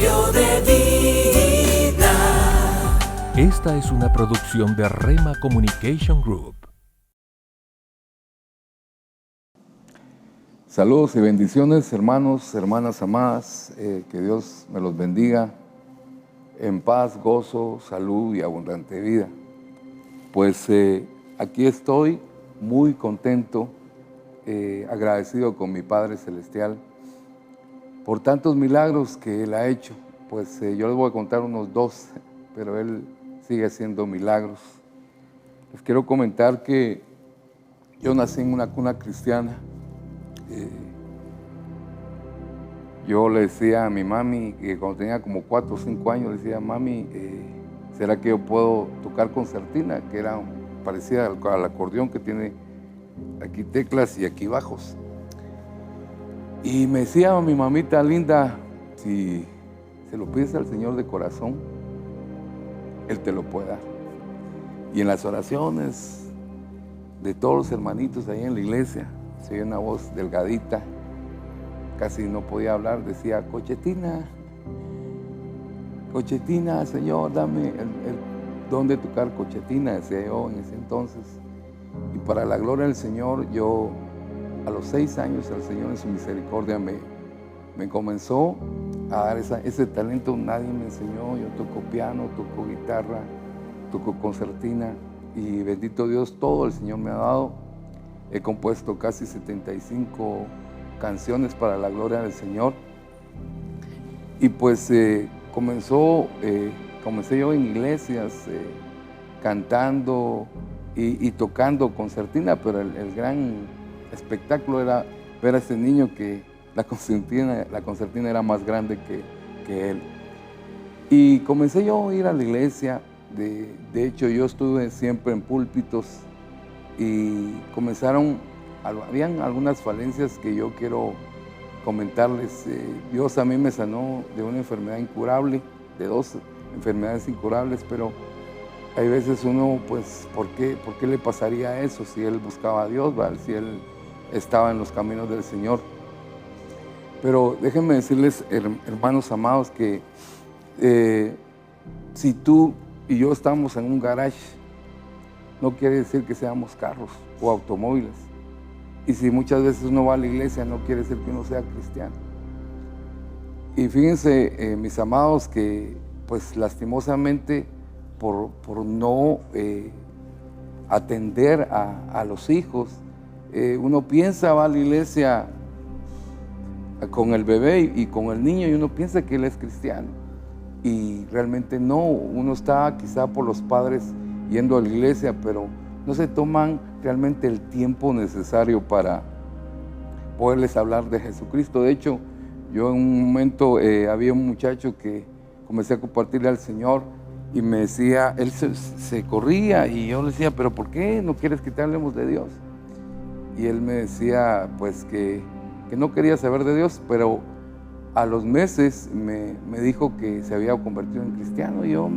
Cambio de vida. Esta es una producción de Rema Communication Group. Saludos y bendiciones, hermanos, hermanas amadas. Que Dios me los bendiga en paz, gozo, salud y abundante vida. Pues aquí estoy muy contento, agradecido con mi Padre Celestial por tantos milagros que Él ha hecho. Pues yo les voy a contar unos 2, pero Él sigue haciendo milagros. Les quiero comentar que yo nací en una cuna cristiana. Yo le decía a mi mami, que cuando tenía como 4 o 5 años, le decía: mami, ¿será que yo puedo tocar concertina? Que era parecida al acordeón, que tiene aquí teclas y aquí bajos. Y me decía mi mamita linda: si se lo pides al Señor de corazón, Él te lo puede dar. Y en las oraciones de todos los hermanitos ahí en la iglesia, se oía una voz delgadita, casi no podía hablar, decía: Cochetina, Cochetina, Señor, dame el don de tocar cochetina, decía yo en ese entonces. Y para la gloria del Señor, yo a los 6 años, el Señor en su misericordia me comenzó a dar ese talento. Nadie me enseñó. Yo toco piano, toco guitarra, toco concertina, y bendito Dios, todo el Señor me ha dado. He compuesto casi 75 canciones para la gloria del Señor. Y pues comencé yo en iglesias cantando y tocando concertina, pero el gran espectáculo era ver a ese niño que la concertina era más grande que él. Y comencé yo a ir a la iglesia. De hecho, yo estuve siempre en púlpitos, y habían algunas falencias que yo quiero comentarles. Dios a mí me sanó de una enfermedad incurable, de 2 enfermedades incurables, pero hay veces uno, pues, ¿por qué le pasaría eso si él buscaba a Dios, ¿verdad? Si él estaba en los caminos del Señor? Pero déjenme decirles, hermanos amados, que si tú y yo estamos en un garage, no quiere decir que seamos carros o automóviles. Y si muchas veces uno va a la iglesia, no quiere decir que uno sea cristiano. Y fíjense, mis amados, que pues lastimosamente por no atender a los hijos, uno piensa, va a la iglesia con el bebé y con el niño, y uno piensa que él es cristiano. Y realmente no. Uno está quizá por los padres yendo a la iglesia, pero no se toman realmente el tiempo necesario para poderles hablar de Jesucristo. De hecho, yo en un momento había un muchacho que comencé a compartirle al Señor, y me decía, él se corría, y yo le decía: ¿pero por qué no quieres que te hablemos de Dios? Y él me decía pues que no quería saber de Dios, pero a los meses me dijo que se había convertido en cristiano. Y yo,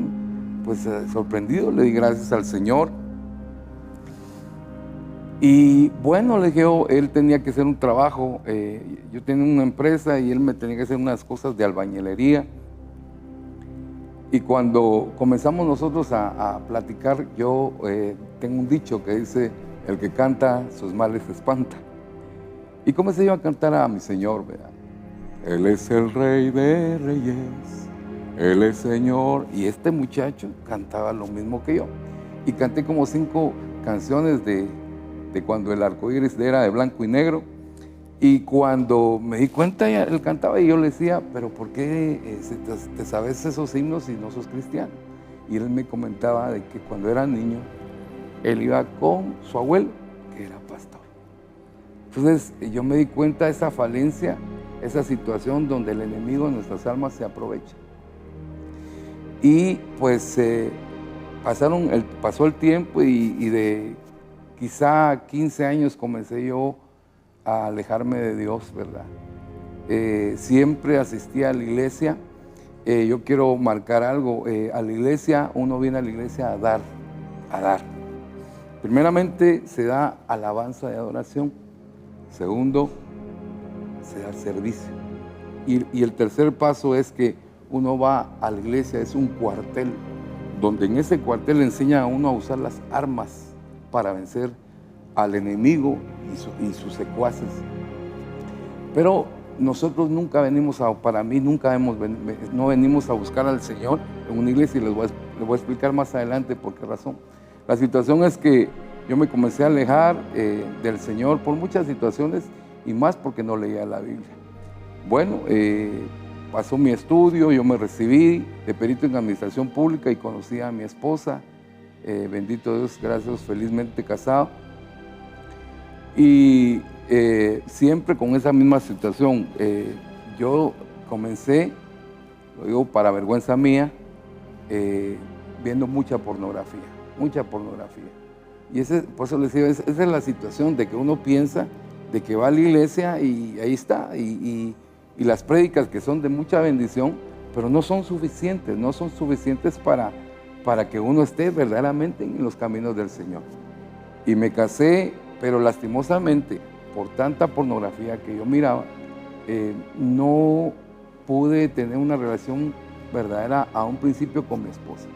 pues sorprendido, le di gracias al Señor. Y bueno, le dije, él tenía que hacer un trabajo. Yo tenía una empresa y él me tenía que hacer unas cosas de albañilería. Y cuando comenzamos nosotros a platicar, yo tengo un dicho que dice: el que canta sus males espanta. Y comencé yo a cantar a mi Señor, ¿verdad? Él es el Rey de Reyes, Él es Señor. Y este muchacho cantaba lo mismo que yo. Y canté como 5 canciones de cuando el arco iris era de blanco y negro. Y cuando me di cuenta, él cantaba, y yo le decía: ¿pero por qué te sabes esos himnos y no sos cristiano? Y él me comentaba de que cuando era niño, él iba con su abuelo, que era pastor. Entonces yo me di cuenta de esa falencia, esa situación donde el enemigo de nuestras almas se aprovecha. Y pues pasó el tiempo, y de quizá 15 años comencé yo a alejarme de Dios, ¿verdad? Siempre asistía a la iglesia. Yo quiero marcar algo. A la iglesia, uno viene a la iglesia a dar. Primeramente se da alabanza y adoración. Segundo, se da servicio. Y el tercer paso es que uno va a la iglesia, es un cuartel, donde en ese cuartel le enseñan a uno a usar las armas para vencer al enemigo y sus secuaces. Pero nosotros nunca venimos no venimos a buscar al Señor en una iglesia, y les voy a explicar más adelante por qué razón. La situación es que yo me comencé a alejar del Señor por muchas situaciones, y más porque no leía la Biblia. Bueno, pasó mi estudio, yo me recibí de perito en administración pública y conocí a mi esposa, bendito Dios, gracias, felizmente casado. Y siempre con esa misma situación, yo comencé, lo digo para vergüenza mía, viendo mucha pornografía. Y por eso les digo, esa es la situación de que uno piensa de que va a la iglesia y ahí está, y las prédicas que son de mucha bendición, pero no son suficientes para que uno esté verdaderamente en los caminos del Señor. Y me casé, pero lastimosamente, por tanta pornografía que yo miraba, no pude tener una relación verdadera a un principio con mi esposa.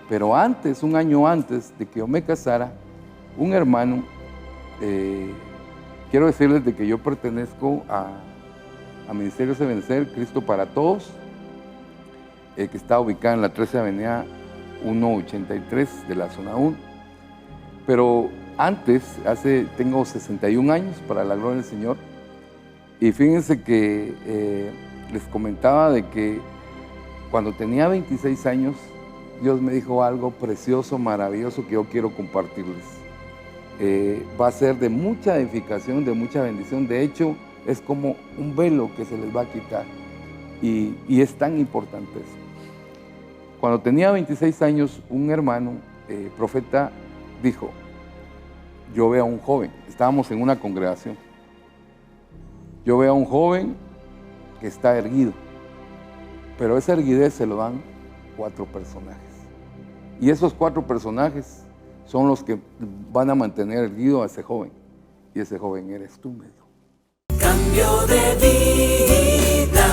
Pero antes, un año antes de que yo me casara, un hermano, quiero decirles de que yo pertenezco a Ministerios de Vencer, Cristo para Todos, que está ubicada en la 13 Avenida 183 de la zona 1. Pero antes, tengo 61 años, para la gloria del Señor, y fíjense que les comentaba de que cuando tenía 26 años, Dios me dijo algo precioso, maravilloso, que yo quiero compartirles. Va a ser de mucha edificación, de mucha bendición. De hecho, es como un velo que se les va a quitar, y es tan importante eso. Cuando tenía 26 años, un hermano, profeta, dijo: yo veo a un joven, estábamos en una congregación, yo veo a un joven que está erguido, pero esa erguidez se lo dan 4 personajes, y esos 4 personajes son los que van a mantener erguido a ese joven, y ese joven eres tú, me dijo. Cambio de vida.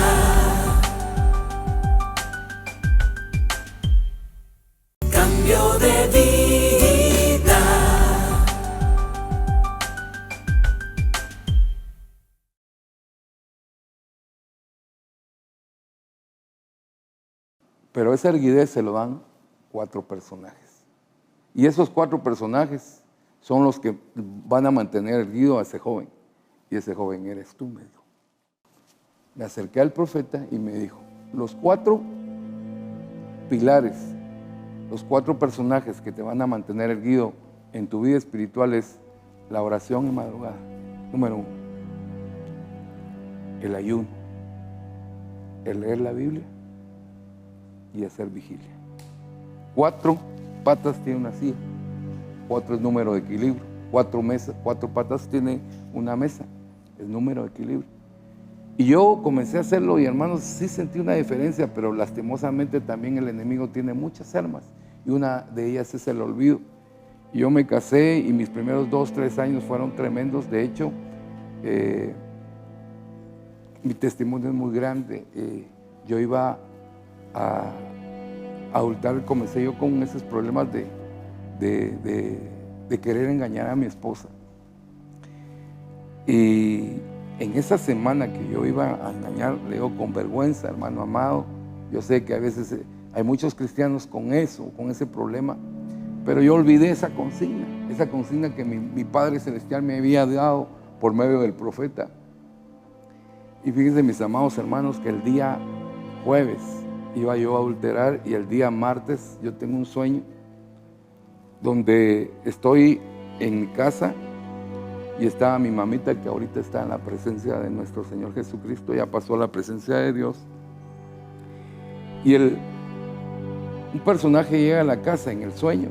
Cambio de vida. Pero esa erguidez se lo dan 4 personajes. Y esos 4 personajes son los que van a mantener erguido a ese joven. Y ese joven eres tú, me dijo. Me acerqué al profeta y me dijo: los 4 pilares, los 4 personajes que te van a mantener erguido en tu vida espiritual es la oración en madrugada, número 1, el ayuno, el leer la Biblia y hacer vigilia. 4 patas tiene una silla, 4 es número de equilibrio, 4 patas tiene una mesa, es número de equilibrio. Y yo comencé a hacerlo, y hermanos, sí sentí una diferencia, pero lastimosamente también el enemigo tiene muchas armas, y una de ellas es el olvido. Y yo me casé, y mis primeros 2, 3 años fueron tremendos. De hecho, mi testimonio es muy grande. Yo iba a adulterar, comencé yo con esos problemas de querer engañar a mi esposa. Y en esa semana que yo iba a engañar, le digo con vergüenza, hermano amado, yo sé que a veces hay muchos cristianos con eso, con ese problema, pero yo olvidé esa consigna que mi Padre Celestial me había dado por medio del profeta. Y fíjense, mis amados hermanos, que el día jueves iba yo a adulterar, y el día martes yo tengo un sueño donde estoy en mi casa y estaba mi mamita, que ahorita está en la presencia de nuestro Señor Jesucristo, ya pasó a la presencia de Dios, y un personaje llega a la casa en el sueño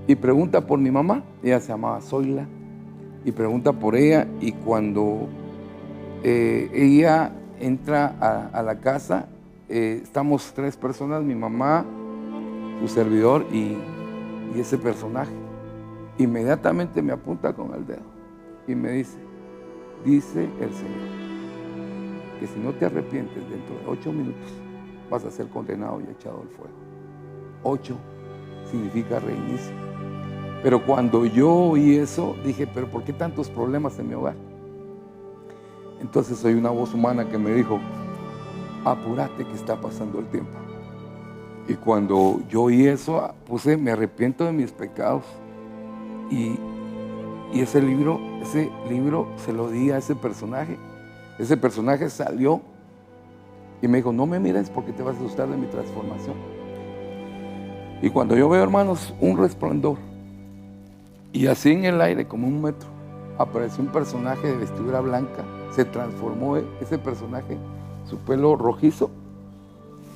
y pregunta por mi mamá. Ella se llamaba Zoila, y pregunta por ella, y cuando ella entra a la casa, estamos 3 personas, mi mamá, su servidor y ese personaje. Inmediatamente me apunta con el dedo y me dice el Señor que si no te arrepientes dentro de 8 minutos vas a ser condenado y echado al fuego. 8 significa reinicio. Pero cuando yo oí eso, dije, pero ¿por qué tantos problemas en mi hogar? Entonces oí una voz humana que me dijo, apúrate que está pasando el tiempo. Y cuando yo oí eso, me arrepiento de mis pecados. Y ese libro se lo di a ese personaje. Ese personaje salió y me dijo, no me mires porque te vas a asustar de mi transformación. Y cuando yo veo, hermanos, un resplandor, y así en el aire, como 1 metro, apareció un personaje de vestidura blanca, se transformó ese personaje, su pelo rojizo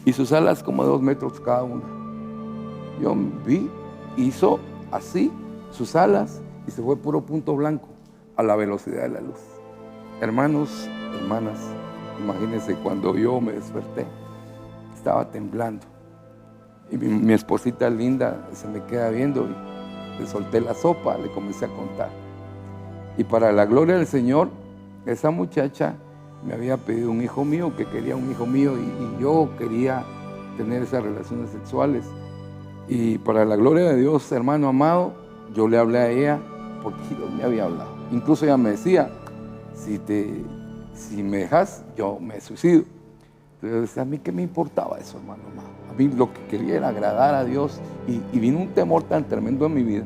y sus alas como de 2 metros cada una. Yo vi, hizo así sus alas y se fue puro punto blanco a la velocidad de la luz. Hermanos, hermanas, imagínense, cuando yo me desperté, estaba temblando. Y mi esposita linda se me queda viendo y le solté la sopa, le comencé a contar. Y para la gloria del Señor, esa muchacha me había pedido un hijo mío, que quería un hijo mío, y yo quería tener esas relaciones sexuales. Y para la gloria de Dios, hermano amado, yo le hablé a ella porque Dios me había hablado. Incluso ella me decía, si me dejas, yo me suicido. Entonces, a mí qué me importaba eso, hermano amado. A mí lo que quería era agradar a Dios, y vino un temor tan tremendo en mi vida.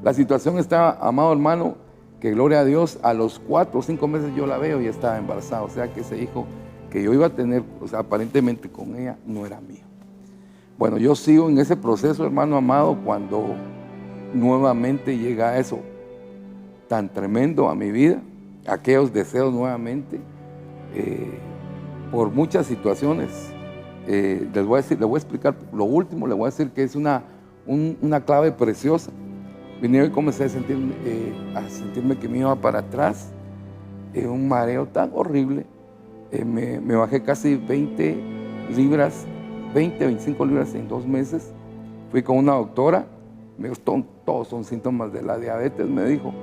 La situación estaba, amado hermano, que gloria a Dios, a los 4 o 5 meses yo la veo y estaba embarazada. O sea que ese hijo que yo iba a tener, o sea, aparentemente con ella, no era mío. Bueno, yo sigo en ese proceso, hermano amado, cuando nuevamente llega eso tan tremendo a mi vida, aquellos deseos nuevamente, por muchas situaciones. Les voy a explicar lo último, les voy a decir que es una clave preciosa. Vine y comencé a sentirme que me iba para atrás, un mareo tan horrible. Me bajé casi 25 libras en 2 meses. Fui con una doctora, me dijo, todos son síntomas de la diabetes, me dijo.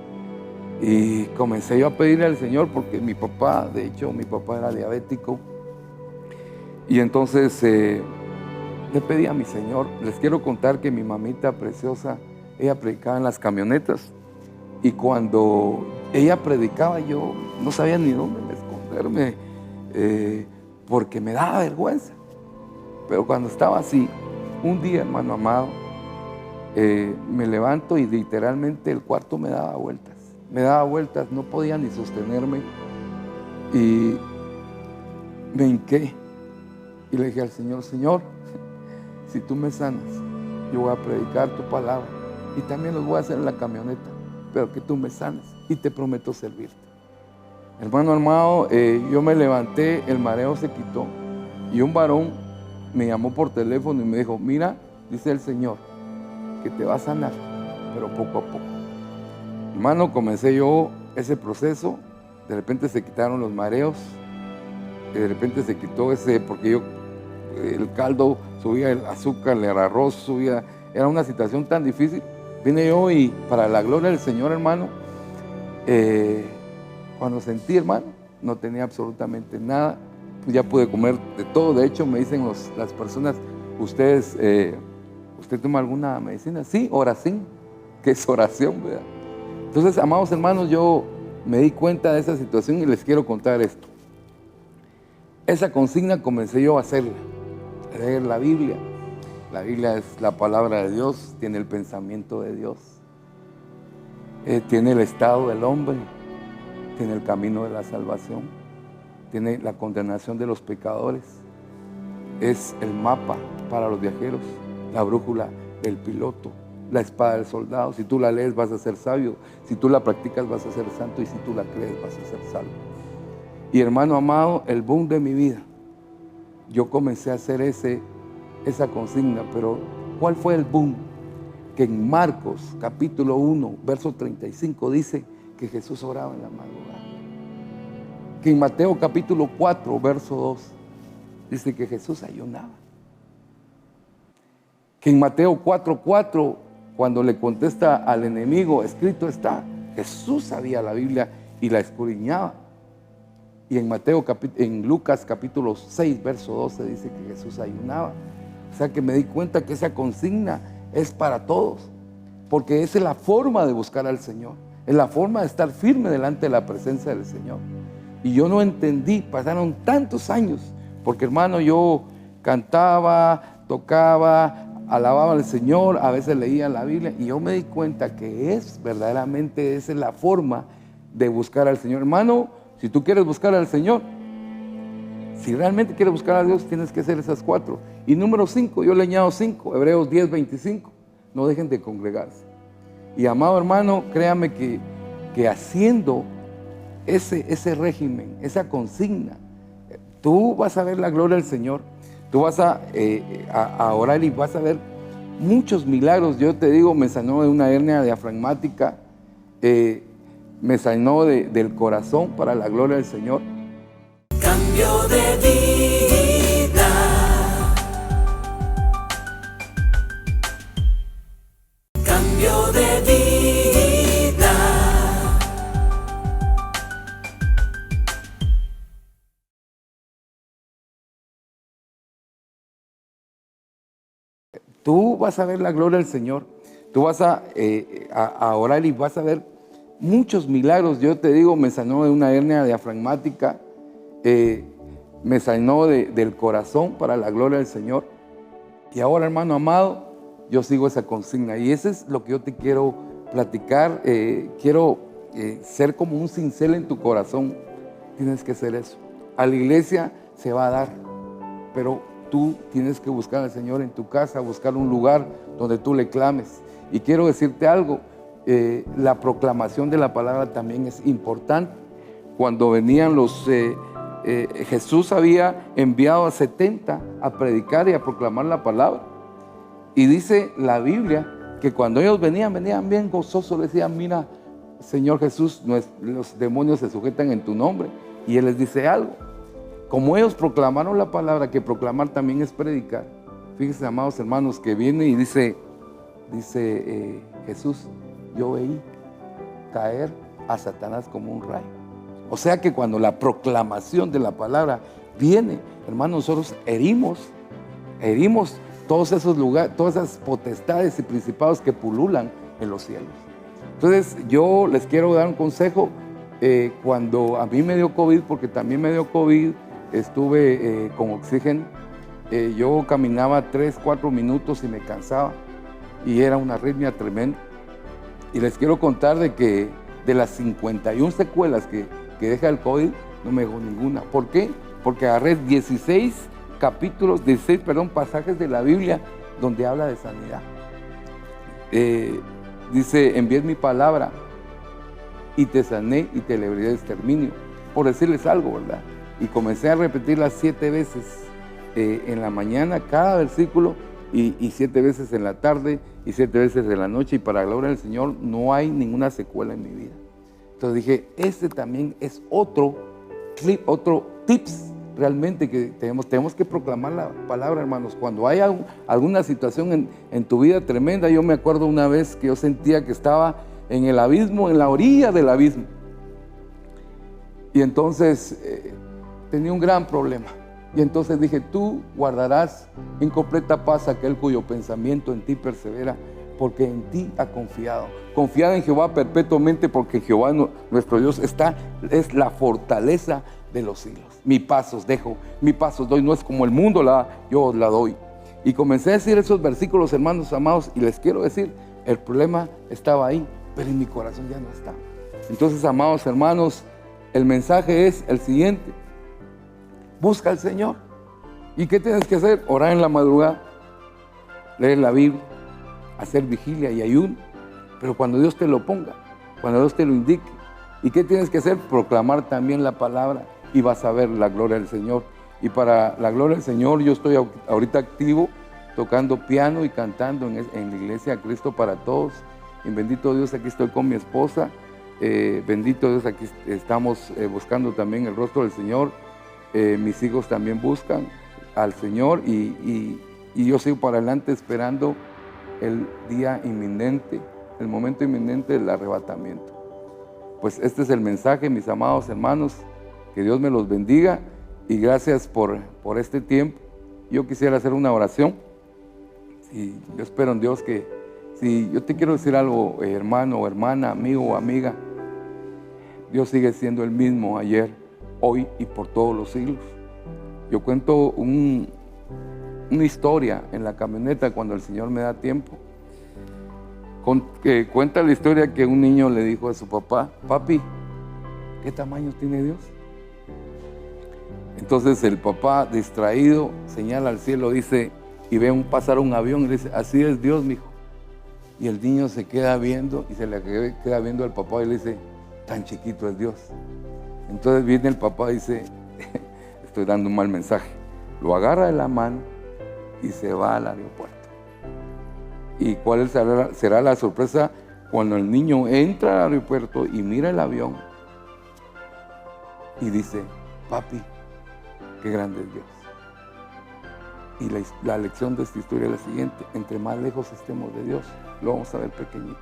Y comencé yo a pedirle al Señor, porque mi papá era diabético. Y entonces le pedí a mi Señor. Les quiero contar que mi mamita preciosa, ella predicaba en las camionetas, y cuando ella predicaba yo no sabía ni dónde esconderme, porque me daba vergüenza. Pero cuando estaba así, un día, hermano amado, me levanto y literalmente el cuarto me daba vueltas, no podía ni sostenerme, y me hinqué y le dije al Señor, Señor, si tú me sanas, yo voy a predicar tu palabra y también lo voy a hacer en la camioneta, pero que tú me sanes y te prometo servirte. Hermano amado, yo me levanté, el mareo se quitó, y un varón me llamó por teléfono y me dijo, mira, dice el Señor, que te va a sanar, pero poco a poco. Hermano, comencé yo ese proceso, de repente se quitaron los mareos, de repente se quitó porque el caldo subía, el azúcar, el arroz subía, era una situación tan difícil. Vine yo y para la gloria del Señor, hermano, cuando sentí, hermano, no tenía absolutamente nada, pues ya pude comer de todo. De hecho, me dicen las personas, ¿usted toma alguna medicina? Sí, oración, que es oración, ¿verdad? Entonces, amados hermanos, yo me di cuenta de esa situación y les quiero contar esto. Esa consigna comencé yo a hacerla, a leer la Biblia. La Biblia es la palabra de Dios, tiene el pensamiento de Dios, tiene el estado del hombre, tiene el camino de la salvación, tiene la condenación de los pecadores, es el mapa para los viajeros, la brújula del piloto, la espada del soldado. Si tú la lees vas a ser sabio, si tú la practicas vas a ser santo, y si tú la crees vas a ser salvo. Y hermano amado, el boom de mi vida, yo comencé a hacer esa consigna. Pero ¿cuál fue el boom? Que en Marcos capítulo 1 verso 35 dice que Jesús oraba en la madrugada. Que en Mateo capítulo 4 verso 2 dice que Jesús ayunaba. Que en Mateo 4:4, cuando le contesta al enemigo, escrito está, Jesús sabía la Biblia y la escudriñaba. Y en Lucas capítulo 6, verso 12 dice que Jesús ayunaba. O sea que me di cuenta que esa consigna es para todos, porque esa es la forma de buscar al Señor, es la forma de estar firme delante de la presencia del Señor. Y yo no entendí, pasaron tantos años, porque hermano, yo cantaba, tocaba, alababa al Señor, a veces leía la Biblia, y yo me di cuenta que verdaderamente esa es la forma de buscar al Señor. Hermano, si tú quieres buscar al Señor, si realmente quieres buscar a Dios, tienes que hacer esas 4. Y número 5, yo le añado 5, Hebreos 10, 25, no dejen de congregarse. Y amado hermano, créame que haciendo ese régimen, esa consigna, tú vas a ver la gloria del Señor. Tú vas a orar y vas a ver muchos milagros. Yo te digo, me sanó de una hernia diafragmática, me sanó del corazón para la gloria del Señor. Cambio de vida. Cambio de vida. Tú vas a ver la gloria del Señor. Tú vas a orar y vas a ver muchos milagros. Yo te digo, me sanó de una hernia diafragmática, me sanó del corazón para la gloria del Señor. Y ahora, hermano amado, yo sigo esa consigna. Y eso es lo que yo te quiero platicar. Quiero ser como un cincel en tu corazón. Tienes que hacer eso. A la iglesia se va a dar, pero tú tienes que buscar al Señor en tu casa, buscar un lugar donde tú le clames. Y quiero decirte algo, la proclamación de la palabra también es importante. Cuando venían Jesús había enviado a 70 a predicar y a proclamar la palabra. Y dice la Biblia que cuando ellos venían bien gozosos, le decían, mira, Señor Jesús, los demonios se sujetan en tu nombre. Y Él les dice algo. Como ellos proclamaron la palabra, que proclamar también es predicar. Fíjense, amados hermanos, que viene y dice Jesús, yo veí caer a Satanás como un rayo. O sea que cuando la proclamación de la palabra viene, hermanos, nosotros herimos todos esos lugares, todas esas potestades y principados que pululan en los cielos. Entonces yo les quiero dar un consejo. Cuando a mí me dio COVID, porque también me dio COVID, estuve con oxígeno, yo caminaba 3-4 minutos y me cansaba y era una arritmia tremenda. Y les quiero contar de que de las 51 secuelas que deja el COVID, no me dejó ninguna. ¿Por qué? Porque agarré 16 pasajes de la Biblia donde habla de sanidad. Dice, envié mi palabra y te sané y te libré de exterminio. Por decirles algo, ¿verdad? Y comencé a repetirlas 7 veces en la mañana, cada versículo, y 7 veces en la tarde, y 7 veces en la noche, y para la gloria del Señor no hay ninguna secuela en mi vida. Entonces dije, este también es otro tips realmente que tenemos que proclamar la palabra, hermanos. Cuando hay alguna situación en tu vida tremenda, yo me acuerdo una vez que yo sentía que estaba en el abismo, en la orilla del abismo. Y entonces tenía un gran problema. Y entonces dije, tú guardarás en completa paz aquel cuyo pensamiento en ti persevera, porque en ti ha confiado. Confiad en Jehová perpetuamente, porque Jehová nuestro Dios es la fortaleza de los siglos. Mi paz os dejo, mi paz os doy, no es como el mundo yo os la doy. Y comencé a decir esos versículos, hermanos amados, y les quiero decir, el problema estaba ahí, pero en mi corazón ya no está. Entonces, amados hermanos, el mensaje es el siguiente: busca al Señor. ¿Y qué tienes que hacer? Orar en la madrugada, leer la Biblia, hacer vigilia y ayuno, pero cuando Dios te lo ponga, cuando Dios te lo indique. ¿Y qué tienes que hacer? Proclamar también la palabra y vas a ver la gloria del Señor. Y para la gloria del Señor, yo estoy ahorita activo, tocando piano y cantando en la iglesia Cristo para Todos. Y bendito Dios, aquí estoy con mi esposa. Bendito Dios, aquí estamos buscando también el rostro del Señor. Mis hijos también buscan al Señor y yo sigo para adelante esperando el día inminente, el momento inminente del arrebatamiento. Pues este es el mensaje, mis amados hermanos. Que Dios me los bendiga y gracias por este tiempo. Yo quisiera hacer una oración. Y yo espero en Dios que, si yo te quiero decir algo, hermano o hermana, amigo o amiga, Dios sigue siendo el mismo ayer, hoy y por todos los siglos. Yo cuento una historia en la camioneta cuando el Señor me da tiempo. Cuenta la historia que un niño le dijo a su papá: papi, ¿qué tamaño tiene Dios? Entonces el papá, distraído, señala al cielo, dice, y ve pasar un avión y le dice: así es Dios, mijo. Y el niño se queda viendo y se le queda viendo al papá y le dice: tan chiquito es Dios. Entonces viene el papá y dice, estoy dando un mal mensaje, lo agarra de la mano y se va al aeropuerto. ¿Y cuál será la sorpresa cuando el niño entra al aeropuerto y mira el avión y dice: papi, qué grande es Dios? Y la lección de esta historia es la siguiente: entre más lejos estemos de Dios, lo vamos a ver pequeñito.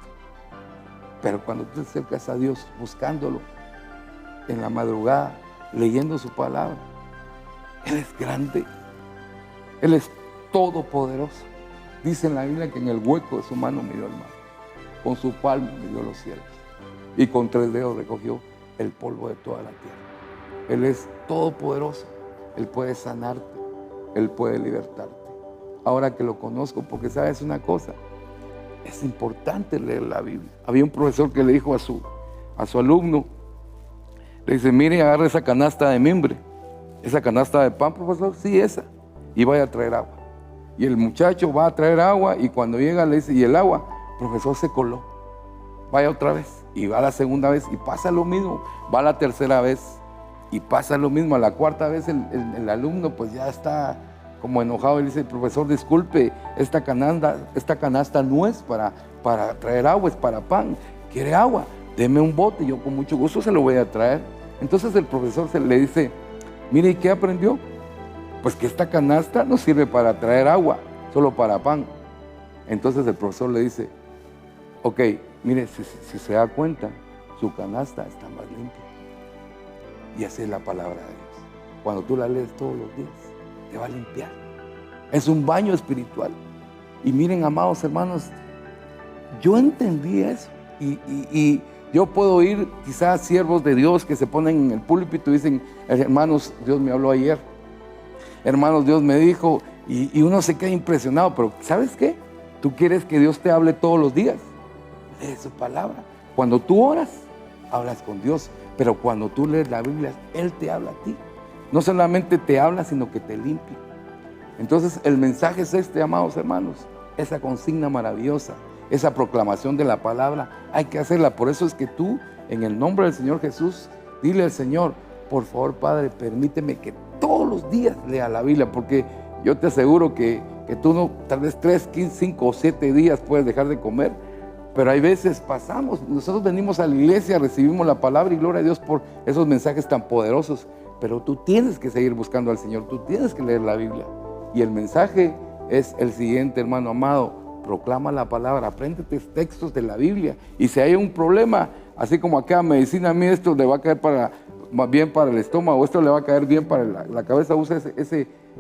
Pero cuando tú te acercas a Dios buscándolo en la madrugada, leyendo su palabra, Él es grande, Él es todopoderoso. Dice en la Biblia que en el hueco de su mano midió el mar, con su palma midió los cielos y con 3 dedos recogió el polvo de toda la tierra. Él es todopoderoso, Él puede sanarte, Él puede libertarte. Ahora que lo conozco, porque sabes una cosa, es importante leer la Biblia. Había un profesor que le dijo a su alumno, le dice: mire, agarre esa canasta de mimbre, esa canasta de pan, profesor, sí, esa, y vaya a traer agua. Y el muchacho va a traer agua y cuando llega le dice: y el agua, profesor, se coló, vaya otra vez. Y va la segunda vez y pasa lo mismo, va la tercera vez y pasa lo mismo. A la cuarta vez el alumno pues ya está como enojado y le dice: profesor, disculpe, esta canasta no es para traer agua, es para pan. ¿Quiere agua? Deme un bote, yo con mucho gusto se lo voy a traer. Entonces el profesor le dice: mire, ¿y qué aprendió? Pues que esta canasta no sirve para traer agua, solo para pan. Entonces el profesor le dice: ok, mire, si se da cuenta, su canasta está más limpia. Y así es la palabra de Dios. Cuando tú la lees todos los días, te va a limpiar. Es un baño espiritual. Y miren, amados hermanos, yo entendí eso. Y yo puedo oír quizás siervos de Dios que se ponen en el púlpito y dicen: hermanos, Dios me habló ayer. Hermanos, Dios me dijo. Y uno se queda impresionado. Pero ¿sabes qué? Tú quieres que Dios te hable todos los días. Lee su palabra. Cuando tú oras, hablas con Dios. Pero cuando tú lees la Biblia, Él te habla a ti. No solamente te habla, sino que te limpia. Entonces el mensaje es este, amados hermanos. Esa consigna maravillosa, esa proclamación de la palabra, hay que hacerla. Por eso es que tú, en el nombre del Señor Jesús, dile al Señor: por favor, Padre, permíteme que todos los días lea la Biblia, porque yo te aseguro que tú no, tal vez 3, 15, 5 o 7 días puedes dejar de comer, pero hay veces pasamos, nosotros venimos a la iglesia, recibimos la palabra y gloria a Dios por esos mensajes tan poderosos, pero tú tienes que seguir buscando al Señor, tú tienes que leer la Biblia. Y el mensaje es el siguiente, hermano amado: proclama la palabra, apréndete textos de la Biblia, y si hay un problema, así como acá medicina, a mí esto le va a caer bien para el estómago, esto le va a caer bien para la cabeza, usa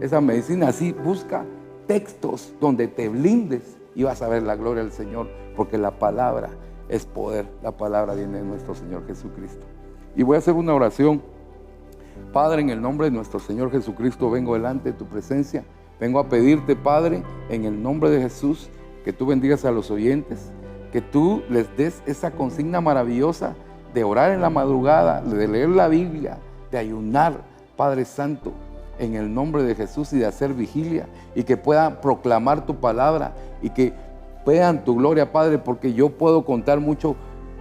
esa medicina. Así busca textos donde te blindes y vas a ver la gloria del Señor, porque la palabra es poder, la palabra viene de nuestro Señor Jesucristo. Y voy a hacer una oración. Padre, en el nombre de nuestro Señor Jesucristo, vengo delante de tu presencia, vengo a pedirte, Padre, en el nombre de Jesús, que tú bendigas a los oyentes, que tú les des esa consigna maravillosa de orar en la madrugada, de leer la Biblia, de ayunar, Padre Santo, en el nombre de Jesús, y de hacer vigilia, y que puedan proclamar tu palabra, y que vean tu gloria, Padre, porque yo puedo contar mucho,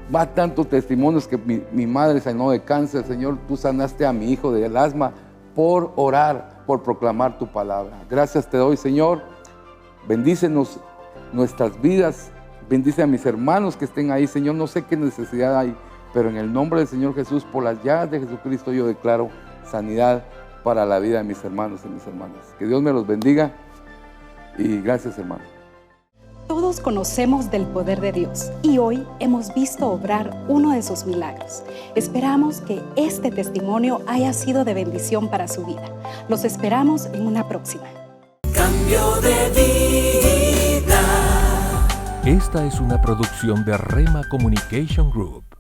más tantos testimonios que mi madre sanó de cáncer, Señor, tú sanaste a mi hijo del asma por orar, por proclamar tu palabra. Gracias te doy, Señor. Bendícenos nuestras vidas, bendice a mis hermanos que estén ahí, Señor. No sé qué necesidad hay, pero en el nombre del Señor Jesús, por las llagas de Jesucristo, yo declaro sanidad para la vida de mis hermanos y mis hermanas. Que Dios me los bendiga y gracias, hermano. Todo Todos conocemos del poder de Dios y hoy hemos visto obrar uno de sus milagros. Esperamos que este testimonio haya sido de bendición para su vida. Los esperamos en una próxima. Cambio de vida. Esta es una producción de Rema Communication Group.